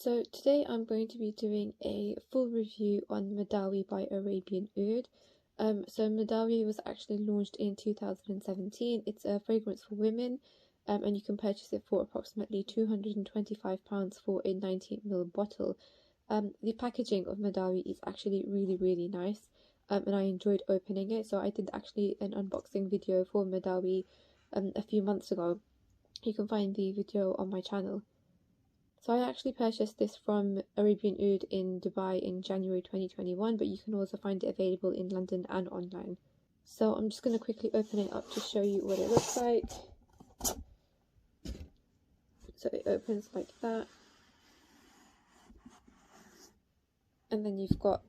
So today I'm going to be doing a full review on Madawi by Arabian Oud. So Madawi was actually launched in 2017. It's a fragrance for women, and you can purchase it for approximately £225 for a 19ml bottle. The packaging of Madawi is actually really nice, and I enjoyed opening it. So I did actually an unboxing video for Madawi a few months ago. You can find the video on my channel. So I actually purchased this from Arabian Oud in Dubai in January 2021, but you can also find it available in London and online. So I'm just going to quickly open it up to show you what it looks like. So it opens like that. And then you've got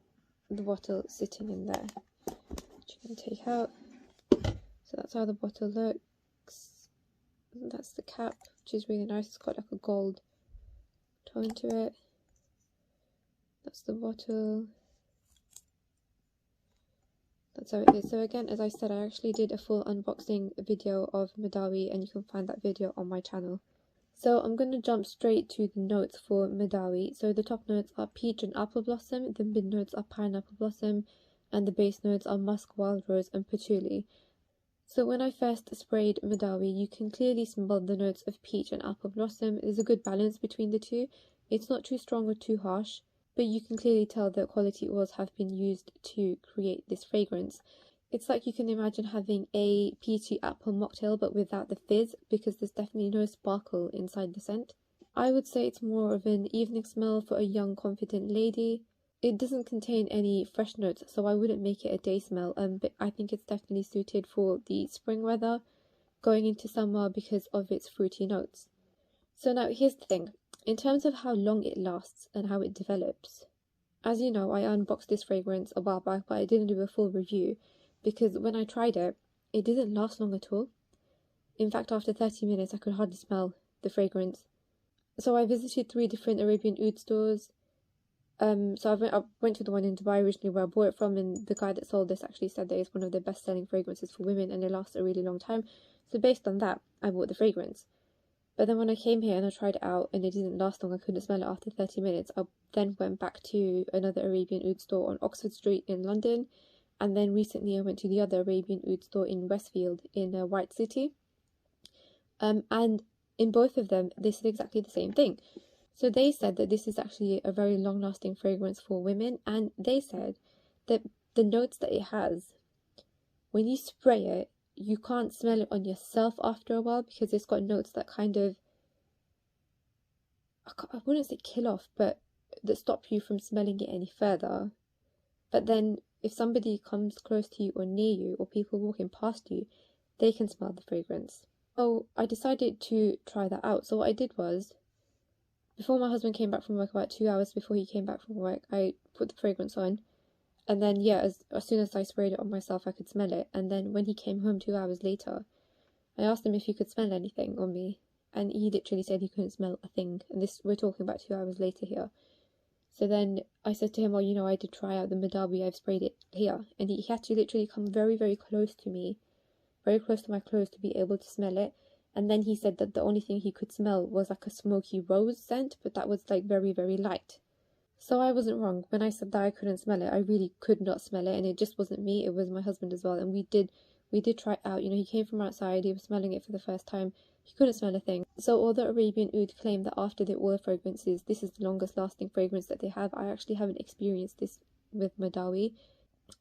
the bottle sitting in there, which you can take out. So that's how the bottle looks. And that's the cap, which is really nice. It's got like a gold tone to it. That's the bottle. That's how it is. So again, as I said, I actually did a full unboxing video of Madawi, and you can find that video on my channel. So I'm going to jump straight to the notes for Madawi. So the top notes are peach and apple blossom, the mid notes are pineapple blossom, and the base notes are musk, wild rose, and patchouli. So when I first sprayed Madawi, you can clearly smell the notes of peach and apple blossom. There's a good balance between the two. It's not too strong or too harsh, but you can clearly tell that quality oils have been used to create this fragrance. It's like you can imagine having a peachy apple mocktail but without the fizz, because there's definitely no sparkle inside the scent. I would say it's more of an evening smell for a young, confident lady. It doesn't contain any fresh notes, so I wouldn't make it a day smell, but I think it's definitely suited for the spring weather, going into summer, because of its fruity notes. So now here's the thing, in terms of how long it lasts and how it develops. As you know, I unboxed this fragrance a while back, but I didn't do a full review, because when I tried it, it didn't last long at all. In fact, after 30 minutes, I could hardly smell the fragrance. So I visited 3 different Arabian Oud stores. So I went to the one in Dubai originally where I bought it from, and the guy that sold this actually said that it's one of the best-selling fragrances for women and it lasts a really long time. So based on that, I bought the fragrance. But then when I came here and I tried it out and it didn't last long, I couldn't smell it after 30 minutes. I then went back to another Arabian Oud store on Oxford Street in London, and then recently I went to the other Arabian Oud store in Westfield in White City. And in both of them, they said exactly the same thing. So they said that this is actually a very long-lasting fragrance for women, and they said that the notes that it has, when you spray it, you can't smell it on yourself after a while, because it's got notes that kind of, I wouldn't say kill off, but that stop you from smelling it any further. But then if somebody comes close to you or near you, or people walking past you, they can smell the fragrance. So I decided to try that out. So what I did was, before my husband came back from work, about 2 hours before he came back from work, I put the fragrance on. And then, yeah, as soon as I sprayed it on myself, I could smell it. And then when he came home 2 hours later, I asked him if he could smell anything on me. And he literally said he couldn't smell a thing. And this, we're talking about 2 hours later here. So then I said to him, well, you know, I did try out the Madawi, I've sprayed it here. And he had to literally come very close to me, very close to my clothes to be able to smell it. And then he said that the only thing he could smell was like a smoky rose scent, but that was like very light. So I wasn't wrong. When I said that I couldn't smell it, I really could not smell it, and it just wasn't me, it was my husband as well. And we did try it out. You know, he came from outside, he was smelling it for the first time, he couldn't smell a thing. So although Arabian Oud claim that after the oil fragrances, this is the longest lasting fragrance that they have, I actually haven't experienced this with Madawi.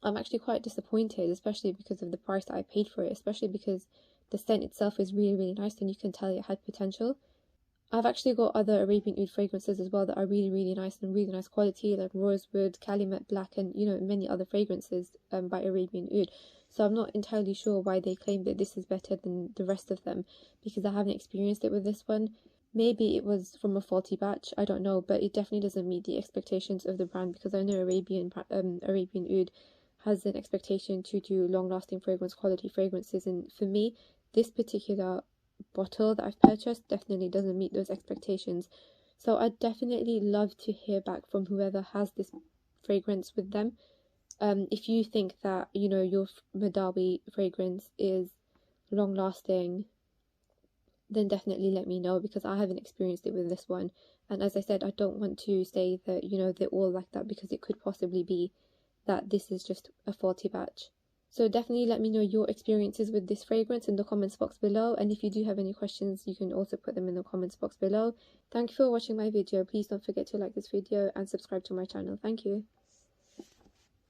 I'm actually quite disappointed, especially because of the price that I paid for it, especially because the scent itself is really nice and you can tell it had potential. I've actually got other Arabian Oud fragrances as well that are really nice and really nice quality, like Rosewood, Calumet Black, and you know, many other fragrances by Arabian Oud. So I'm not entirely sure why they claim that this is better than the rest of them, because I haven't experienced it with this one. Maybe it was from a faulty batch, I don't know, but it definitely doesn't meet the expectations of the brand, because I know Arabian Oud has an expectation to do long-lasting fragrance, quality fragrances, and for me, this particular bottle that I've purchased definitely doesn't meet those expectations. So I'd definitely love to hear back from whoever has this fragrance with them. If you think that, you know, your Madawi fragrance is long-lasting, then definitely let me know, because I haven't experienced it with this one. And as I said, I don't want to say that, you know, they're all like that, because it could possibly be that this is just a faulty batch. So definitely let me know your experiences with this fragrance in the comments box below, and if you do have any questions, you can also put them in the comments box below. Thank you for watching my video. Please don't forget to like this video and subscribe to my channel. Thank you.